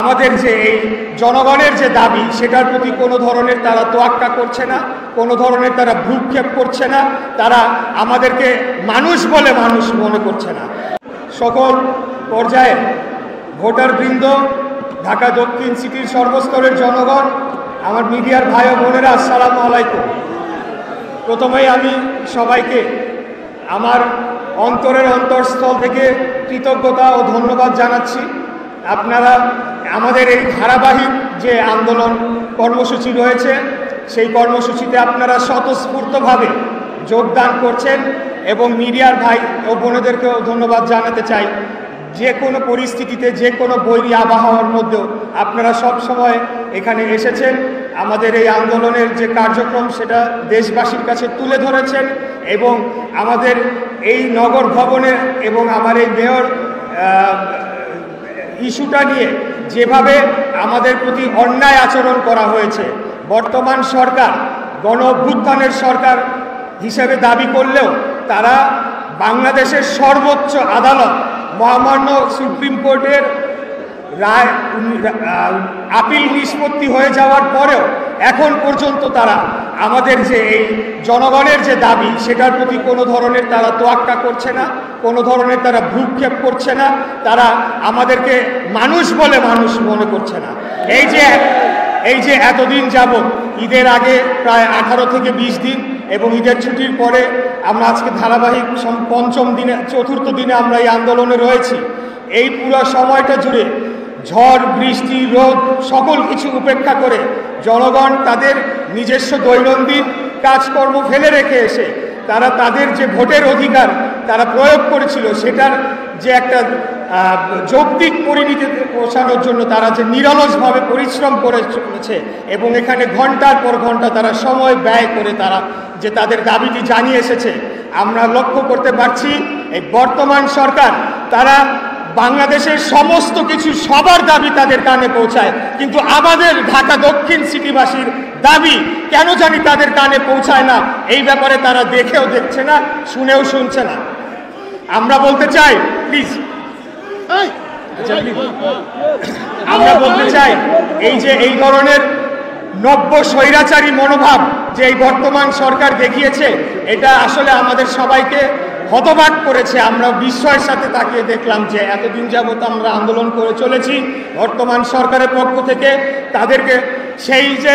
আমাদের যে এই জনগণের যে দাবি সেটার প্রতি কোনো ধরনের তারা তোয়াক্কা করছে না, কোনো ধরনের তারা ভ্রুক্ষেপ করছে না, তারা আমাদেরকে মানুষ বলে মানুষ মনে করছে না। সকল পর্যায়ে ভোটারবৃন্দ, ঢাকা দক্ষিণ সিটির সর্বস্তরের জনগণ, আমার মিডিয়ার ভাই ও বোনেরা, আসসালামু আলাইকুম। প্রথমেই আমি সবাইকে আমার অন্তরের অন্তঃস্থল থেকে কৃতজ্ঞতা ও ধন্যবাদ জানাচ্ছি। আপনারা আমাদের এই ধারাবাহিক যে আন্দোলন কর্মসূচি রয়েছে সেই কর্মসূচিতে আপনারা স্বতঃস্ফূর্তভাবে যোগদান করছেন এবং মিডিয়ার ভাই ও বোনেদেরকেও ধন্যবাদ জানাতে চাই। যে কোনো পরিস্থিতিতে, যে কোনো বৈরী আবহাওয়ার মধ্যেও আপনারা সব সময় এখানে এসেছেন, আমাদের এই আন্দোলনের যে কার্যক্রম সেটা দেশবাসীর কাছে তুলে ধরেছেন এবং আমাদের এই নগর ভবনের এবং আমার এই মেয়র ইস্যুটা নিয়ে যেভাবে আমাদের প্রতি অন্যায় আচরণ করা হয়েছে, বর্তমান সরকার গণ অভ্যুত্থানের সরকার হিসেবে দাবি করলেও তারা বাংলাদেশের সর্বোচ্চ আদালত মহামান্য সুপ্রিম কোর্টের রায় আপিল নিষ্পত্তি হয়ে যাওয়ার পরেও এখন পর্যন্ত তারা আমাদের যে এই জনগণের যে দাবি সেটার প্রতি কোনো ধরনের তারা তোয়াক্কা করছে না, কোনো ধরনের তারা ভ্রুক্ষেপ করছে না, তারা আমাদেরকে মানুষ বলে মানুষ মনে করছে না। এই যে এতদিন যাবত, ঈদের আগে প্রায় 18 থেকে 20 দিন এবং ঈদের ছুটির পরে আমরা আজকে ধারাবাহিক চতুর্থ দিনে আমরা এই আন্দোলনে রয়েছি। এই পুরো সময়টা জুড়ে ঝড়, বৃষ্টি, রোদ সকল কিছু উপেক্ষা করে জনগণ তাদের নিজস্ব দৈনন্দিন কাজকর্ম ফেলে রেখে এসে তারা তাদের যে ভোটের অধিকার তারা প্রয়োগ করেছিল সেটার যে একটা যৌক্তিক পরিণতিতে পৌঁছানোর জন্য তারা যে নিরলসভাবে পরিশ্রম করে চলেছে এবং এখানে ঘন্টার পর ঘন্টা তারা সময় ব্যয় করে তারা যে তাদের দাবিটি জানিয়ে এসেছে, আমরা লক্ষ্য করতে পারছি এই বর্তমান সরকার তারা বাংলাদেশের সমস্ত কিছু সবার দাবি তাদের কানে পৌঁছায়, কিন্তু আমাদের ঢাকা দক্ষিণ সিটিবাসীর দাবি কেন জানি তাদের কানে পৌঁছায় না। এই ব্যাপারে তারা দেখেও দেখছে না, শুনেও শুনছে না। আমরা বলতে চাই, প্লিজ আমরা বলতে চাই এই ধরনের নব্য স্বৈরাচারী মনোভাব যে এই বর্তমান সরকার দেখিয়েছে এটা আসলে আমাদের সবাইকে হতবাক করেছে। আমরা বিস্ময়ের সাথে তাকিয়ে দেখলাম যে এতদিন যাবত আমরা আন্দোলন করে চলেছি, বর্তমান সরকারের পক্ষ থেকে তাদেরকে সেই যে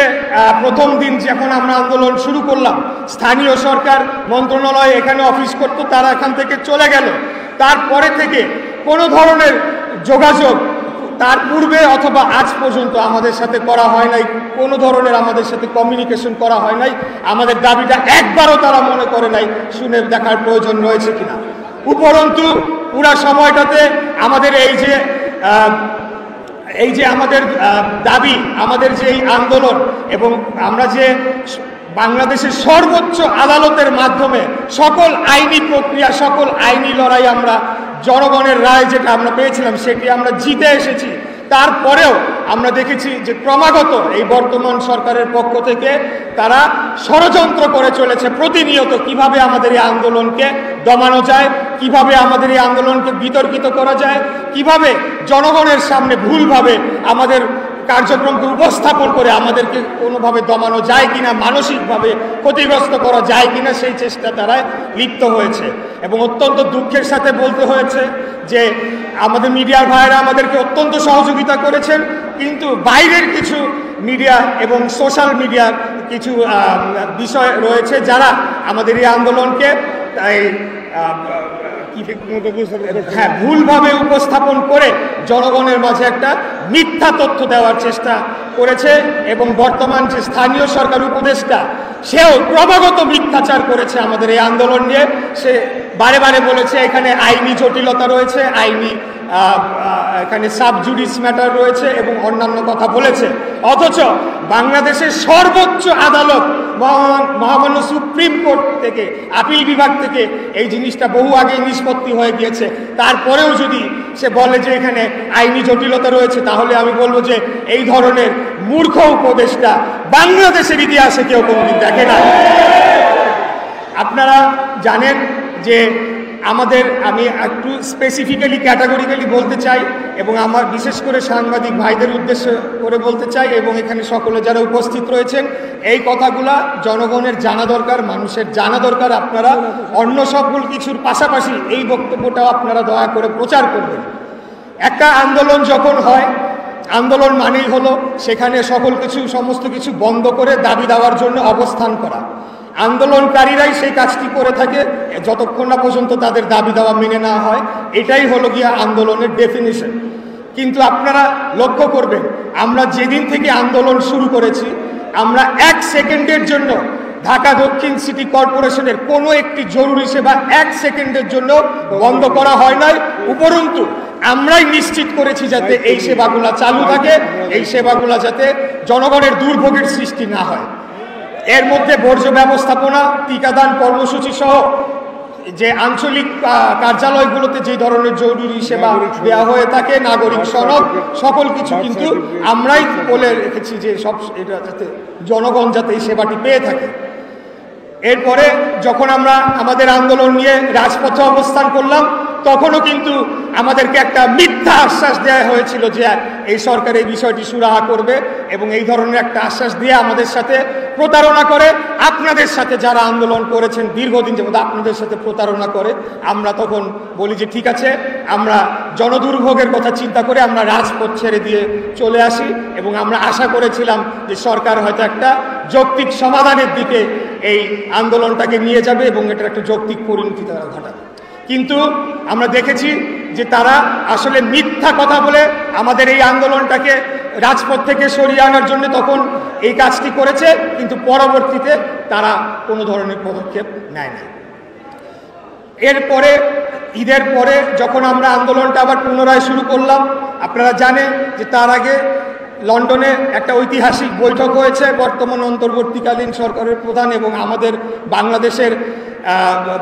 প্রথম দিন যখন আমরা আন্দোলন শুরু করলাম, স্থানীয় সরকার মন্ত্রণালয় এখানে অফিস করতো, তারা এখান থেকে চলে গেল। তারপরে থেকে কোনো ধরনের যোগাযোগ তার পূর্বে অথবা আজ পর্যন্ত আমাদের সাথে করা হয় নাই, কোনো ধরনের আমাদের সাথে কমিউনিকেশন করা হয় নাই। আমাদের দাবিটা একবারও তারা মনে করে নাই শুনে দেখার প্রয়োজন রয়েছে কিনা। উপরন্তু পুরা সময়টাতে আমাদের এই যে আমাদের দাবি, আমাদের যে এই আন্দোলন এবং আমরা যে বাংলাদেশের সর্বোচ্চ আদালতের মাধ্যমে সকল আইনি প্রক্রিয়া, সকল আইনি লড়াই আমরা জনগণের রায় যেটা আমরা পেয়েছিলাম সেটি আমরা জিতে এসেছি। তারপরেও আমরা দেখেছি যে ক্রমাগত এই বর্তমান সরকারের পক্ষ থেকে তারা ষড়যন্ত্র করে চলেছে প্রতিনিয়ত, কিভাবে আমাদের এই আন্দোলনকে দমানো যায়, কিভাবে আমাদের এই আন্দোলনকে বিতর্কিত করা যায়, কিভাবে জনগণের সামনে ভুলভাবে আমাদের কার্যক্রমকে উপস্থাপন করে আমাদেরকে কোনোভাবে দমানো যায় কিনা, মানসিকভাবে ক্ষতিগ্রস্ত করা যায় কিনা সেই চেষ্টা তারা লিপ্ত হয়েছে। এবং অত্যন্ত দুঃখের সাথে বলতে হয়েছে যে আমাদের মিডিয়ার ভাইয়েরা আমাদেরকে অত্যন্ত সহযোগিতা করেছেন, কিন্তু বাইরের কিছু মিডিয়া এবং সোশ্যাল মিডিয়ার কিছু বিষয় রয়েছে যারা আমাদের এই আন্দোলনকে ভুলভাবে উপস্থাপন করে জনগণের মাঝে একটা মিথ্যা তথ্য দেওয়ার চেষ্টা করেছে। এবং বর্তমান যে স্থানীয় সরকার উপদেষ্টা সেও ক্রমাগত মিথ্যাচার করেছে আমাদের এই আন্দোলন নিয়ে। সে বারে বারে বলেছে এখানে আইনি জটিলতা রয়েছে, এখানে সাবজুডিস ম্যাটার রয়েছে এবং অন্যান্য কথা বলেছে। অথচ বাংলাদেশের সর্বোচ্চ আদালত মহামান্য সুপ্রিম কোর্ট থেকে, আপিল বিভাগ থেকে এই জিনিসটা বহু আগে নিষ্পত্তি হয়ে গিয়েছে। তারপরেও যদি সে বলে যে এখানে আইনি জটিলতা রয়েছে, তাহলে আমি বলবো যে এই ধরনের মূর্খ উপদেষ্টা বাংলাদেশের ইতিহাসে কেউ কোনোদিন দেখে না। আপনারা জানেন যে আমি একটু স্পেসিফিক্যালি ক্যাটাগরিক্যালি বলতে চাই এবং আমার বিশেষ করে সাংবাদিক ভাইদের উদ্দেশ্য করে বলতে চাই এবং এখানে সকলে যারা উপস্থিত রয়েছেন এই কথাগুলা জনগণের জানা দরকার, মানুষের জানা দরকার। আপনারা অন্য সকল কিছুর পাশাপাশি এই বক্তব্যটাও আপনারা দয়া করে প্রচার করবেন। একটা আন্দোলন যখন হয়, আন্দোলন মানেই হলো সেখানে সমস্ত কিছু বন্ধ করে দাবি দেওয়ার জন্য অবস্থান করা। আন্দোলনকারীরাই সেই কাজটি করে থাকে যতক্ষণ না পর্যন্ত তাদের দাবি দেওয়া মেনে নেওয়া হয়। এটাই হলো গিয়ে আন্দোলনের ডেফিনিশন। কিন্তু আপনারা লক্ষ্য করবেন, আমরা যেদিন থেকে আন্দোলন শুরু করেছি, আমরা 1 সেকেন্ডের জন্য ঢাকা দক্ষিণ সিটি কর্পোরেশনের কোনো একটি জরুরি সেবা 1 সেকেন্ডের জন্য বন্ধ করা হয় নাই। উপরন্তু আমরাই নিশ্চিত করেছি যাতে এই সেবাগুলো চালু থাকে, এই সেবাগুলো যাতে জনগণের দুর্ভোগের সৃষ্টি না হয়। এর মধ্যে বর্জ্য ব্যবস্থাপনা, টিকাদান কর্মসূচি সহ যে আঞ্চলিক কার্যালয়গুলোতে যে ধরনের জরুরি সেবা দেওয়া হয়ে থাকে, নাগরিক সনদ, সকল কিছু কিন্তু আমরাই বলে রেখেছি যে এটা যাতে জনগণ যাতে এই সেবাটি পেয়ে থাকে। এরপরে যখন আমরা আমাদের আন্দোলন নিয়ে রাজপথে অবস্থান করলাম, তখনও কিন্তু আমাদেরকে একটা মিথ্যা আশ্বাস দেওয়া হয়েছিল যে এই সরকার এই বিষয়টি সুরাহা করবে এবং এই ধরনের একটা আশ্বাস দিয়ে আমাদের সাথে প্রতারণা করে, আপনাদের সাথে যারা আন্দোলন করেছেন দীর্ঘদিন যাবত আপনাদের সাথে প্রতারণা করে। আমরা তখন বলি যে ঠিক আছে, আমরা জনদুর্ভোগের কথা চিন্তা করে আমরা রাজপথ ছেড়ে দিয়ে চলে আসি এবং আমরা আশা করেছিলাম যে সরকার হয়তো একটা যৌক্তিক সমাধানের দিকে এই আন্দোলনটাকে নিয়ে যাবে এবং এটার একটা যৌক্তিক পরিণতি তারা ঘটাবে। কিন্তু আমরা দেখেছি যে তারা আসলে মিথ্যা কথা বলে আমাদের এই আন্দোলনটাকে রাজপথ থেকে সরিয়ে আনার জন্য তখন এই কাজটি করেছে, কিন্তু পরবর্তীতে তারা কোনো ধরনের পদক্ষেপ নেয় না। এরপরে ঈদের পরে যখন আমরা আন্দোলনটা আবার পুনরায় শুরু করলাম, আপনারা জানেন যে তার আগে লন্ডনে একটা ঐতিহাসিক বৈঠক হয়েছে বর্তমান অন্তর্বর্তীকালীন সরকারের প্রধান এবং আমাদের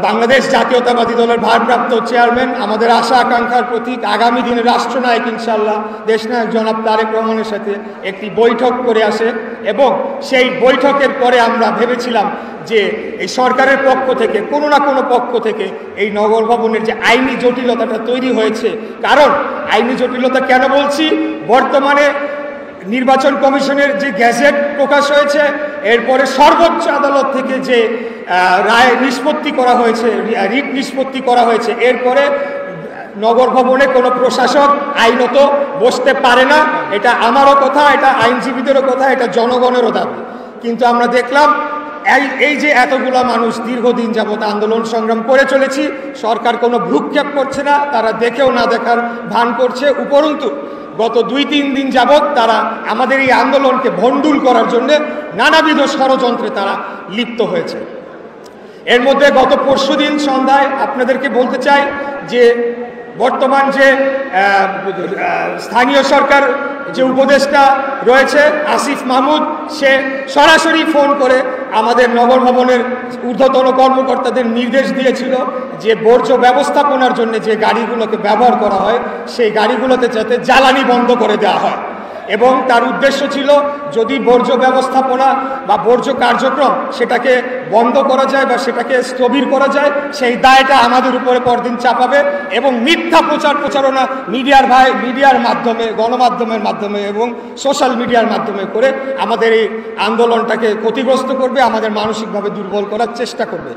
বাংলাদেশ জাতীয়তাবাদী দলের ভারপ্রাপ্ত চেয়ারম্যান, আমাদের আশা আকাঙ্ক্ষার প্রতীক, আগামী দিনের রাষ্ট্রনায়ক ইনশাআল্লাহ দেশনায়ক জনাব তারেক রহমানের সাথে একটি বৈঠক করে আসে এবং সেই বৈঠকের পরে আমরা ভেবেছিলাম যে এই সরকারের পক্ষ থেকে কোনো না কোনো পক্ষ থেকে এই নগর ভবনের যে আইনি জটিলতাটা তৈরি হয়েছে, কারণ আইনি জটিলতা কেন বলছি, বর্তমানে নির্বাচন কমিশনের যে গ্যাজেট প্রকাশ হয়েছে, এরপরে সর্বোচ্চ আদালত থেকে যে রায় নিষ্পত্তি করা হয়েছে, রিট নিষ্পত্তি করা হয়েছে, এরপরে নগর ভবনে কোনো প্রশাসক আইনত বসতে পারে না। এটা আমারও কথা, এটা আইনজীবীদেরও কথা, এটা জনগণেরও দাবি। কিন্তু আমরা দেখলাম এই যে এতগুলা মানুষ দীর্ঘদিন যাবত আন্দোলন সংগ্রাম করে চলেছি, সরকার কোনো ভ্রুক্ষেপ করছে না, তারা দেখেও না দেখার ভান করছে। উপরন্তু গত 2-3 দিন যাবৎ তারা আমাদের এই আন্দোলনকে ভণ্ডুল করার জন্য নানাবিধ ষড়যন্ত্রে তারা লিপ্ত হয়েছে। এর মধ্যে গত পরশুদিন সন্ধ্যায় আপনাদেরকে বলতে চাই যে বর্তমান যে স্থানীয় সরকার যে উপদেষ্টা রয়েছে আসিফ মাহমুদ, সে সরাসরি ফোন করে আমাদের নগর ভবনের ঊর্ধ্বতন কর্মকর্তাদের নির্দেশ দিয়েছিল যে বর্জ্য ব্যবস্থাপনার জন্য যে গাড়িগুলোকে ব্যবহার করা হয় সেই গাড়িগুলোতে যাতে জ্বালানি বন্ধ করে দেওয়া হয় এবং তার উদ্দেশ্য ছিল যদি বর্জ্য ব্যবস্থাপনা বা বর্জ্য কার্যক্রম সেটাকে বন্ধ করা যায় বা সেটাকে স্থবির করা যায়, সেই দায়টা আমাদের উপরে পরদিন চাপাবে এবং মিথ্যা প্রচারণা মিডিয়ার মাধ্যমে, গণমাধ্যমের মাধ্যমে এবং সোশ্যাল মিডিয়ার মাধ্যমে করে আমাদের এই আন্দোলনটাকে ক্ষতিগ্রস্ত করবে, আমাদের মানসিকভাবে দুর্বল করার চেষ্টা করবে।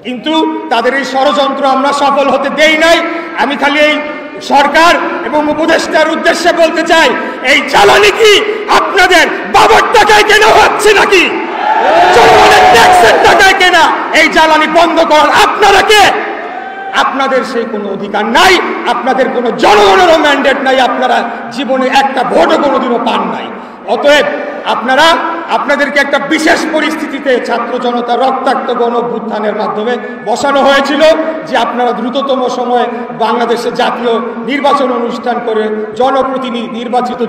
কিন্তু তাদের এই ষড়যন্ত্র আমরা সফল হতে দেই নাই। আমি খালি এই সরকার এবং উপদেষ্টার উদ্দেশ্যে বলতে চাই, এই জ্বালানি কি আপনাদের বাবার টাকায় কেনা হচ্ছে নাকি? জনগণের ট্যাক্সের টাকায় কেনা এই জ্বালানি বন্ধ করার আপনারা কে? আপনাদের সেই কোনো অধিকার নাই, আপনাদের কোনো জনগণেরও ম্যান্ডেট নাই, আপনারা জীবনে একটা ভোটও কোনোদিনও পান নাই। অতএব আপনাদেরকে একটা বিশেষ পরিস্থিতিতে ছাত্র জনতা রক্তাক্ত গণ অভ্যুত্থানের মাধ্যমে বসানো হয়েছিল যে আপনারা দ্রুততম সময়ে বাংলাদেশে জাতীয় নির্বাচন অনুষ্ঠান করে জনপ্রতিনিধি নির্বাচিত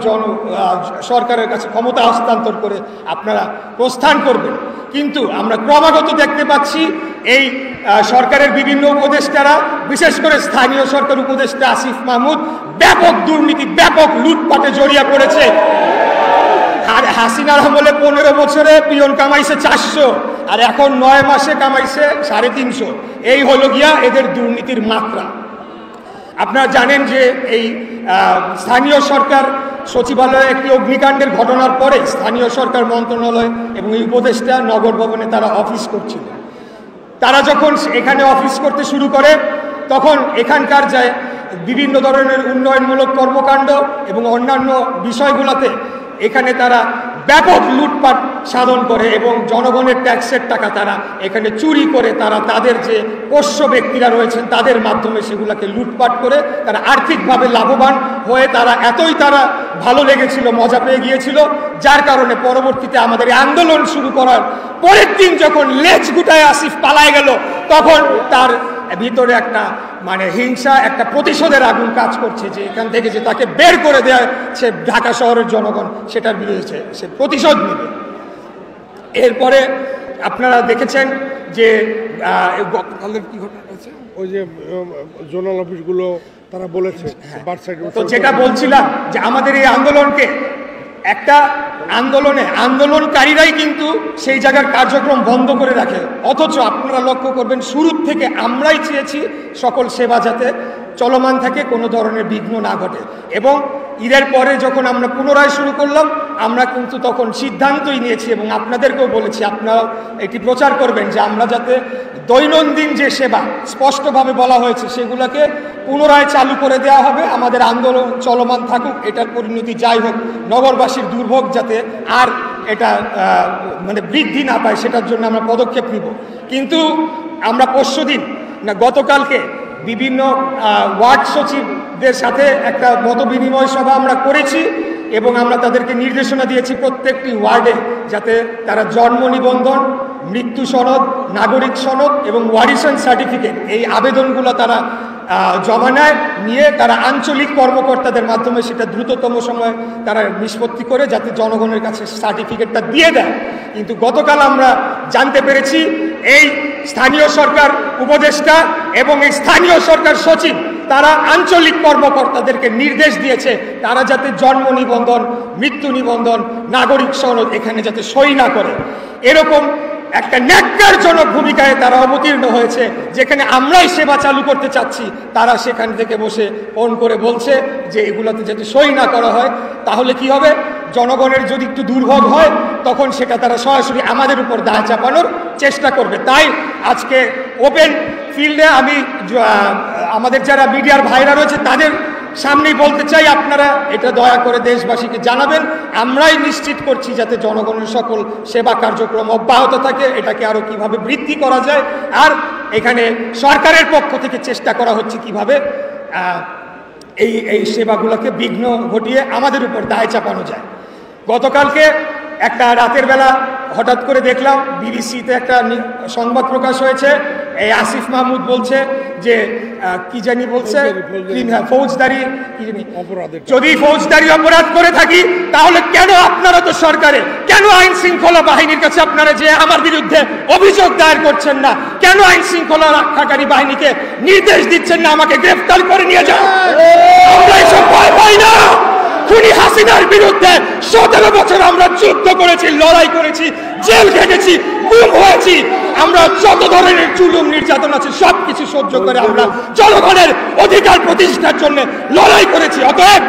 সরকারের কাছে ক্ষমতা হস্তান্তর করে আপনারা প্রস্থান করবেন। কিন্তু আমরা ক্রমাগত দেখতে পাচ্ছি এই সরকারের বিভিন্ন উপদেষ্টারা, বিশেষ করে স্থানীয় সরকার উপদেষ্টা আসিফ মাহমুদ ব্যাপক দুর্নীতি, ব্যাপক লুটপাটে জড়িয়ে পড়েছে। আর হাসিনার আমলে 15 বছরে পিয়ন কামাইছে 400, আর এখন 9 মাসে কামাইছে 350। এই হলো গিয়া এদের দুর্নীতির মাত্রা। আপনারা জানেন যে এই স্থানীয় সরকার সচিবালয়ে একটি অগ্নিকাণ্ডের ঘটনার পরে স্থানীয় সরকার মন্ত্রণালয় এবং এই উপদেষ্টা নগর ভবনে তারা অফিস করছিল। তারা যখন এখানে অফিস করতে শুরু করে তখন এখানকার যায় বিভিন্ন ধরনের উন্নয়নমূলক কর্মকাণ্ড এবং অন্যান্য বিষয়গুলোতে এখানে তারা ব্যাপক লুটপাট সাধন করে এবং জনগণের ট্যাক্সের টাকা তারা এখানে চুরি করে তারা তাদের যে পোষ্য ব্যক্তিরা রয়েছেন তাদের মাধ্যমে সেগুলোকে লুটপাট করে তারা আর্থিকভাবে লাভবান হয়ে তারা ভালো লেগেছিল, মজা পেয়ে গিয়েছিল, যার কারণে পরবর্তীতে আমাদের এই আন্দোলন শুরু করার পরের দিন যখন লেজ গুটায় আসিফ পালায় গেল তখন তার ভিতরে একটা হিংসা, একটা প্রতিশোধের আগুন কাজ করছে যে এখান থেকে যে তাকে বের করে দেয় সে ঢাকা শহরের জনগণ সেটার বিরুদ্ধে সে প্রতিশোধ নেবে। এরপরে আপনারা দেখেছেন যে কি ঘটনা হয়েছে, ওই যে জোনাল অফিসগুলো তারা বলেছে তো যেটা বলছিলাম যে আমাদের এই আন্দোলনকে একটা আন্দোলনকারীরাই কিন্তু সেই জায়গার কার্যক্রম বন্ধ করে রাখে, অথচ আপনারা লক্ষ্য করবেন শুরুর থেকে আমরাই চেয়েছি সকল সেবা যাতে চলমান থাকে, কোনো ধরনের বিঘ্ন না ঘটে। এবং ঈদের পরে যখন আমরা পুনরায় শুরু করলাম আমরা কিন্তু তখন সিদ্ধান্তই নিয়েছি এবং আপনাদেরকেও বলেছি আপনারা এটি প্রচার করবেন যে আমরা যাতে দৈনন্দিন যে সেবা স্পষ্টভাবে বলা হয়েছে সেগুলোকে পুনরায় চালু করে দেওয়া হবে, আমাদের আন্দোলন চলমান থাকুক, এটার পরিণতি যাই হোক, নগরবাসীর দুর্ভোগ যাতে আর এটা বৃদ্ধি না পায় সেটার জন্য আমরা পদক্ষেপ নিব। কিন্তু আমরা গতকালকে বিভিন্ন ওয়ার্ড সচিবদের সাথে একটা মতবিনিময় সভা আমরা করেছি এবং আমরা তাদেরকে নির্দেশনা দিয়েছি প্রত্যেকটি ওয়ার্ডে যাতে তারা জন্ম নিবন্ধন, মৃত্যু সনদ, নাগরিক সনদ এবং ওয়ারিশন সার্টিফিকেট এই আবেদনগুলো তারা জমা নিয়ে তারা আঞ্চলিক কর্মকর্তাদের মাধ্যমে সেটা দ্রুততম সময়ে তারা নিষ্পত্তি করে যাতে জনগণের কাছে সার্টিফিকেটটা দিয়ে দেয়। কিন্তু গতকাল আমরা জানতে পেরেছি এই স্থানীয় সরকার উপদেষ্টা এবং এই স্থানীয় সরকার সচিব তারা আঞ্চলিক কর্মকর্তাদেরকে নির্দেশ দিয়েছে তারা যাতে জন্ম নিবন্ধন, মৃত্যু নিবন্ধন, নাগরিক সনদ এখানে যাতে সই না করে। এরকম একটা ন্যাক্কারজনক ভূমিকায় তারা অবতীর্ণ হয়েছে, যেখানে আমরাই সেবা চালু করতে চাচ্ছি তারা সেখান থেকে বসে ফোন করে বলছে যে এগুলোতে যাতে সই না করা হয়, তাহলে কি হবে, জনগণের যদি একটু দুর্ভোগ হয় তখন সেটা তারা সরাসরি আমাদের উপর দায় চাপানোর চেষ্টা করবে। তাই আজকে ওপেন ফিল্ডে আমি আমাদের যারা মিডিয়ার ভাইরা রয়েছে তাদের সামনেই বলতে চাই আপনারা এটা দয়া করে দেশবাসীকে জানাবেন, আমরাই নিশ্চিত করছি যাতে জনগণের সকল সেবা কার্যক্রম অব্যাহত থাকে, এটাকে আরও কিভাবে বৃদ্ধি করা যায়, আর এখানে সরকারের পক্ষ থেকে চেষ্টা করা হচ্ছে কিভাবে এই সেবাগুলোকে বিঘ্ন ঘটিয়ে আমাদের উপর দায় চাপানো যায়। গতকালকে একটা রাতের বেলা হঠাৎ করে দেখলাম বিবিসিতে একটা সংবাদ প্রকাশ হয়েছে, এই আসিফ মাহমুদ বলছে যে কি জানি বলছে ফৌজদারি যদি ফৌজদারি অপরাধ করে থাকি তাহলে কেন আপনারা তো সরকারে, কেন আইন শৃঙ্খলা বাহিনীর কাছে আপনারা যে আমার বিরুদ্ধে অভিযোগ দায়ের করছেন না, কেন আইন শৃঙ্খলা রক্ষাকারী বাহিনীকে নির্দেশ দিচ্ছেন না আমাকে গ্রেফতার করে নিয়ে যাও? আমরা এসব ভয় পাই না। খুনি হাসিনার বিরুদ্ধে 17 বছর আমরা যুদ্ধ করেছি, লড়াই করেছি, জেল খেটেছি, গুম হয়েছি, আমরা যত ধরনের জুলুম নির্যাতন আছে সবকিছু সহ্য করে আমরা জনগণের অধিকার প্রতিষ্ঠার জন্য লড়াই করেছি। অতএব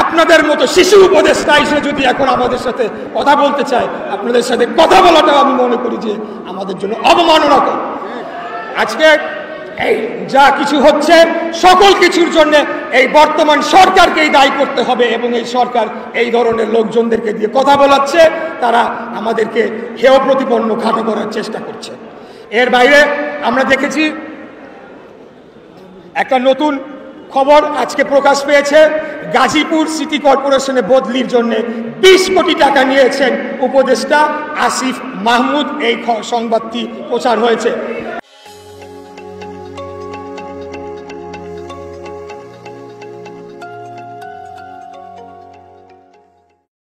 আপনাদের মতো শিশু উপদেষ্টা এসে যদি এখন আমাদের সাথে কথা বলতে চায়, আপনাদের সাথে কথা বলাটাও আমি মনে করি যে আমাদের জন্য অবমাননাকর। আজকে এই যা কিছু হচ্ছে সকল কিছুর জন্য এই বর্তমান সরকারকেই দায়ী করতে হবে এবং এই সরকার এই ধরনের লোকজনদেরকে দিয়ে কথা বলাচ্ছে, তারা আমাদেরকে হেয় প্রতিপন্ন খাটো করার চেষ্টা করছে। এর বাইরে আমরা দেখেছি একটা নতুন খবর আজকে প্রকাশ পেয়েছে, গাজীপুর সিটি কর্পোরেশনে বদলির জন্য 20 কোটি টাকা নিয়েছেন উপদেষ্টা আসিফ মাহমুদ, এই সংবাদটি প্রচার হয়েছে।